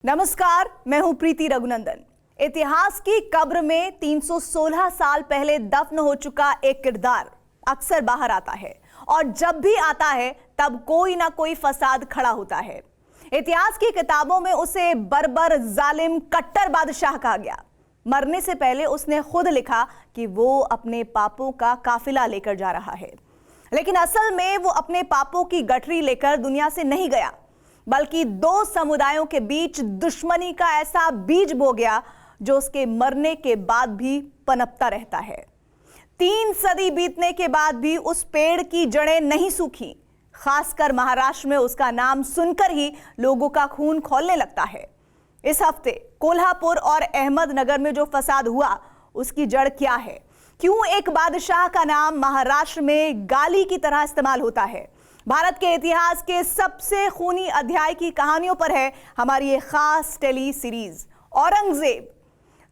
नमस्कार, मैं हूं प्रीति रघुनंदन। इतिहास की कब्र में 316 साल पहले दफन हो चुका एक किरदार अक्सर बाहर आता है और जब भी आता है तब कोई ना कोई फसाद खड़ा होता है। इतिहास की किताबों में उसे बर्बर, जालिम, कट्टर बादशाह कहा गया। मरने से पहले उसने खुद लिखा कि वो अपने पापों का काफिला लेकर जा रहा है, लेकिन असल में वो अपने पापों की गठरी लेकर दुनिया से नहीं गया, बल्कि दो समुदायों के बीच दुश्मनी का ऐसा बीज बो गया जो उसके मरने के बाद भी पनपता रहता है। 3 सदी बीतने के बाद भी उस पेड़ की जड़ें नहीं सूखी। खासकर महाराष्ट्र में उसका नाम सुनकर ही लोगों का खून खौलने लगता है। इस हफ्ते कोल्हापुर और अहमदनगर में जो फसाद हुआ, उसकी जड़ क्या है? क्यों एक बादशाह का नाम महाराष्ट्र में गाली की तरह इस्तेमाल होता है? भारत के इतिहास के सबसे खूनी अध्याय की कहानियों पर है हमारी ये खास tele series Aurangzeb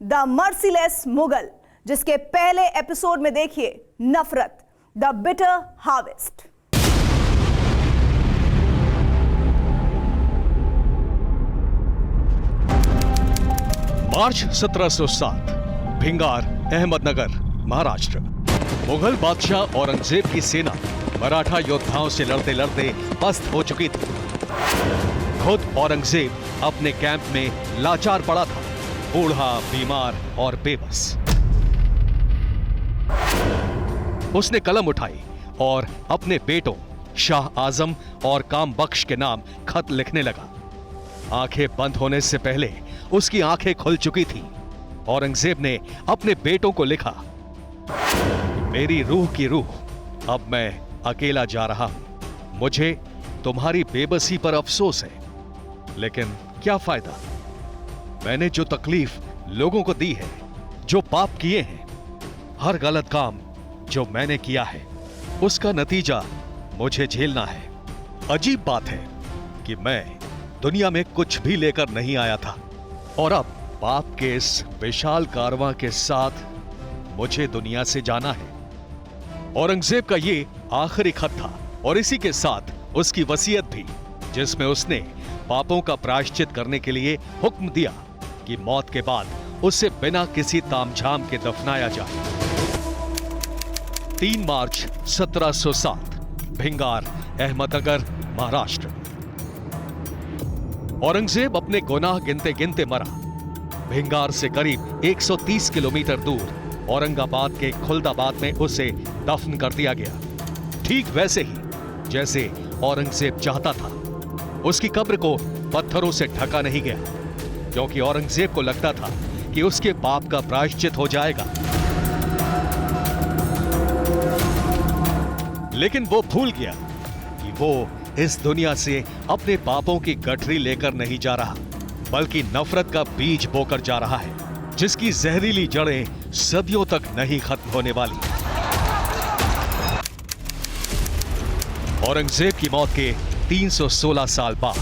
the merciless Mughal, जिसके पहले एपिसोड में देखिए नफरत, द बिटर हार्वेस्ट। मार्च 1707, भिंगार, अहमदनगर, महाराष्ट्र। मुगल बादशाह औरंगजेब की सेना मराठा योद्धाओं से लड़ते लड़ते पस्त हो चुकी थी। खुद औरंगजेब अपने कैंप में लाचार पड़ा था, बूढ़ा, बीमार और बेबस। उसने कलम उठाई और अपने बेटों शाह आजम और काम बख्श के नाम खत लिखने लगा। आंखें बंद होने से पहले उसकी आंखें खुल चुकी थी। औरंगजेब ने अपने बेटों को लिखा, मेरी रूह की रूह, अब मैं अकेला जा रहा हूं। मुझे तुम्हारी बेबसी पर अफसोस है, लेकिन क्या फायदा? मैंने जो तकलीफ लोगों को दी है, जो पाप किए हैं, हर गलत काम जो मैंने किया है, उसका नतीजा मुझे झेलना है। अजीब बात है कि मैं दुनिया में कुछ भी लेकर नहीं आया था और अब पाप के इस विशाल कारवां के साथ मुझे दुनिया से जाना है। औरंगजेब का ये आखिरी खत था और इसी के साथ उसकी वसीयत भी, जिसमें उसने पापों का प्रायश्चित करने के लिए हुक्म दिया कि मौत के बाद उसे बिना किसी तामझाम के दफनाया जाए। 3 मार्च 1707, भिंगार, अहमदनगर, महाराष्ट्र। औरंगजेब अपने गुनाह गिनते गिनते मरा। भिंगार से करीब 130 किलोमीटर दूर औरंगाबाद के खुलदाबाद में उसे दफन कर दिया गया, ठीक वैसे ही जैसे औरंगजेब चाहता था। उसकी कब्र को पत्थरों से ढका नहीं गया, क्योंकि औरंगजेब को लगता था कि उसके पाप का प्रायश्चित हो जाएगा। लेकिन वो भूल गया कि वो इस दुनिया से अपने पापों की गठरी लेकर नहीं जा रहा, बल्कि नफरत का बीज बोकर जा रहा है, जिसकी जहरीली जड़ें सदियों तक नहीं खत्म होने वाली। औरंगजेब की मौत के 316 साल बाद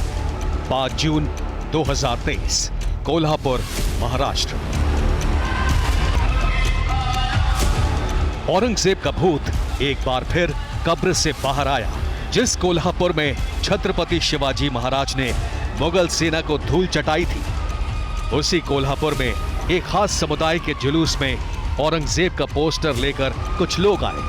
5 जून 2023, कोल्हापुर, महाराष्ट्र। औरंगजेब का भूत एक बार फिर कब्र से बाहर आया। जिस कोल्हापुर में छत्रपति शिवाजी महाराज ने मुगल सेना को धूल चटाई थी, उसी कोल्हापुर में एक खास समुदाय के जुलूस में औरंगजेब का पोस्टर लेकर कुछ लोग आए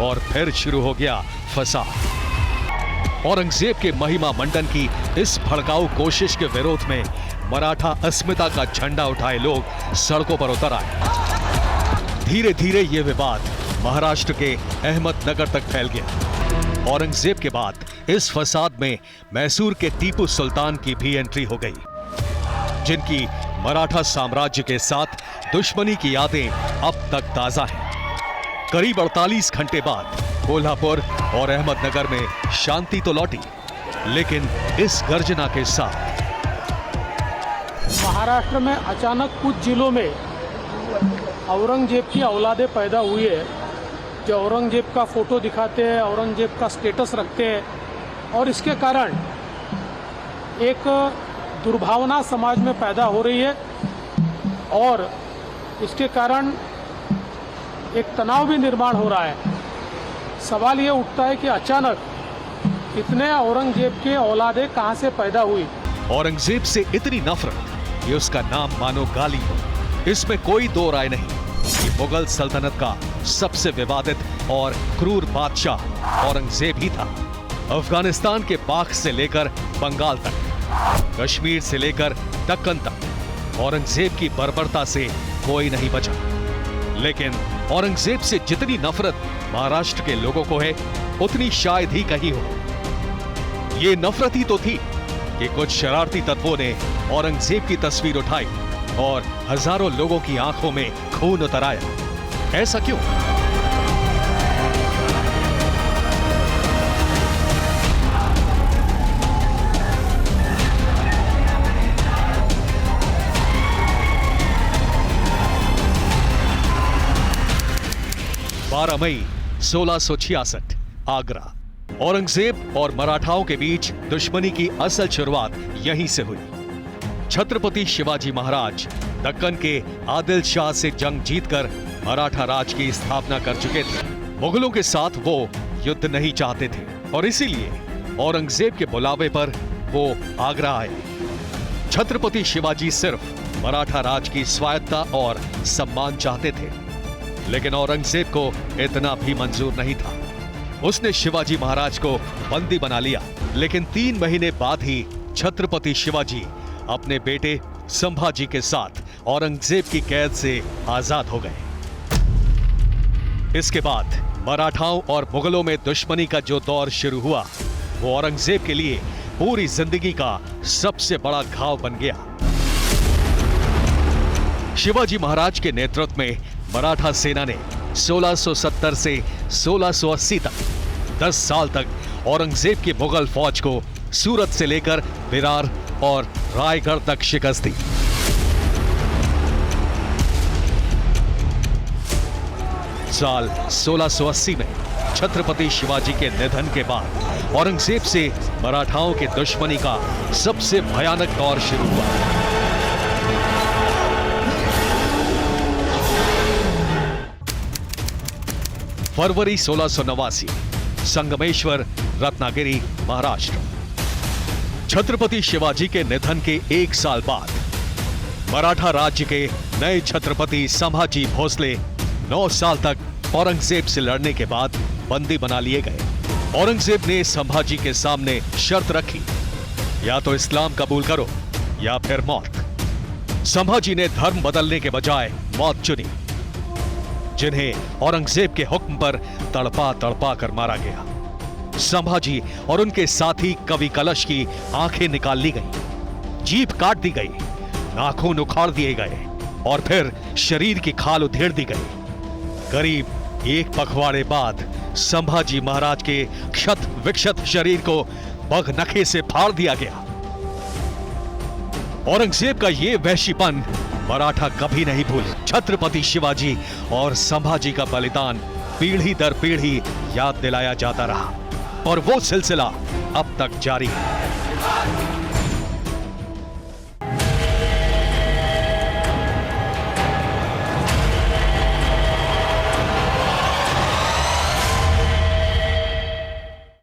और फिर शुरू हो गया फसाद। औरंगजेब के महिमा मंडन की इस भड़काऊ कोशिश के विरोध में मराठा अस्मिता का झंडा उठाए लोग सड़कों पर उतर आए। धीरे धीरे ये विवाद महाराष्ट्र के अहमदनगर तक फैल गया। औरंगजेब के बाद इस फसाद में मैसूर के टीपू सुल्तान की भी एंट्री हो गई, जिनकी मराठा साम्राज्य के साथ दुश्मनी की यादें अब तक ताजा हैं। करीब 48 घंटे बाद कोल्हापुर और अहमदनगर में शांति तो लौटी, लेकिन इस गर्जना के साथ महाराष्ट्र में अचानक कुछ जिलों में औरंगजेब की औलादें पैदा हुई है, जो औरंगजेब का फोटो दिखाते हैं, औरंगजेब का स्टेटस रखते हैं, और इसके कारण एक दुर्भावना समाज में पैदा हो रही है और इसके कारण एक तनाव भी निर्माण हो रहा है। सवाल ये उठता है कि अचानक इतने औरंगजेब के औलादें कहाँ से पैदा हुई। औरंगजेब से इतनी नफरत कि उसका नाम मानो गाली हो। इसमें कोई दो राय नहीं कि मुगल सल्तनत का सबसे विवादित और क्रूर बादशाह औरंगजेब ही था। अफगानिस्तान के बाघ से लेकर बंगाल तक, कश्मीर से लेकर दक्कन तक औरंगजेब की बर्बरता से कोई नहीं बचा। लेकिन औरंगजेब से जितनी नफरत महाराष्ट्र के लोगों को है, उतनी शायद ही कहीं हो। ये नफरत ही तो थी कि कुछ शरारती तत्वों ने औरंगजेब की तस्वीर उठाई और हजारों लोगों की आंखों में खून उतर आया। ऐसा क्यों? मई 1666 आगरा। औरंगजेब और मराठाओं के बीच दुश्मनी की असल शुरुआत यहीं से हुई। छत्रपति शिवाजी महाराज दक्कन के आदिल शाह से जंग जीतकर मराठा राज की स्थापना कर चुके थे। मुगलों के साथ वो युद्ध नहीं चाहते थे और इसीलिए औरंगजेब के बुलावे पर वो आगरा आए। छत्रपति शिवाजी सिर्फ मराठा राज की स्वायत्तता और सम्मान चाहते थे, लेकिन औरंगजेब को इतना भी मंजूर नहीं था। उसने शिवाजी महाराज को बंदी बना लिया, लेकिन 3 महीने बाद ही छत्रपति शिवाजी अपने बेटे संभाजी के साथ औरंगजेब की कैद से आजाद हो गए। इसके बाद मराठाओं और मुगलों में दुश्मनी का जो दौर शुरू हुआ, वो औरंगजेब के लिए पूरी जिंदगी का सबसे बड़ा घाव बन गया। शिवाजी महाराज के नेतृत्व में मराठा सेना ने 1670 से 1680 तक 10 साल तक औरंगजेब की मुगल फौज को सूरत से लेकर विरार और रायगढ़ तक शिकस्त दी। साल 1680 में छत्रपति शिवाजी के निधन के बाद औरंगजेब से मराठाओं की दुश्मनी का सबसे भयानक दौर शुरू हुआ। फरवरी 1689, संगमेश्वर, रत्नागिरी, महाराष्ट्र। छत्रपति शिवाजी के निधन के 1 साल बाद मराठा राज्य के नए छत्रपति संभाजी भोसले 9 साल तक औरंगजेब से लड़ने के बाद बंदी बना लिए गए। औरंगजेब ने संभाजी के सामने शर्त रखी, या तो इस्लाम कबूल करो या फिर मौत। संभाजी ने धर्म बदलने के बजाय मौत चुनी, जिन्हें औरंगजेब के हुक्म पर तड़पा तड़पा कर मारा गया। संभाजी और उनके साथी कवि कलश की आंखें निकाल ली गईं, जीभ काट दी गई, नाखून उखाड़ दिए गए और फिर शरीर की खाल उधेड़ दी गई। करीब 1 पखवाड़े बाद संभाजी महाराज के क्षत विक्षत शरीर को बगनखे से फाड़ दिया गया। औरंगजेब का यह वहशीपन मराठा कभी नहीं भूले। छत्रपति शिवाजी और संभाजी का बलिदान पीढ़ी दर पीढ़ी याद दिलाया जाता रहा और वो सिलसिला अब तक जारी है।